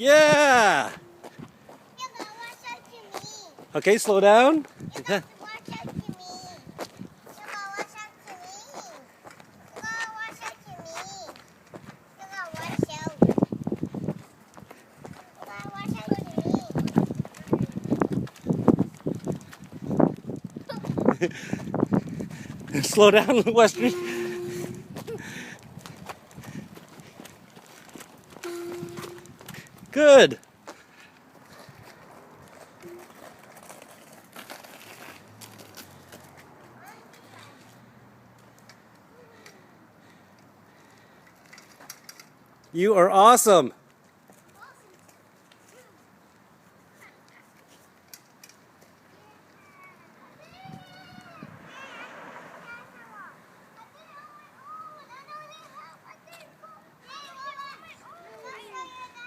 Yeah! Okay, slow down. Yeah. Slow down, Western. Good. You are awesome.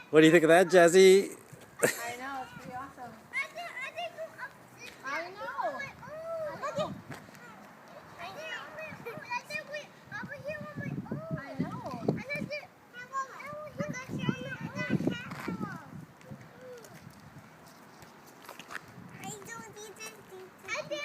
What do you think of that, Jazzy?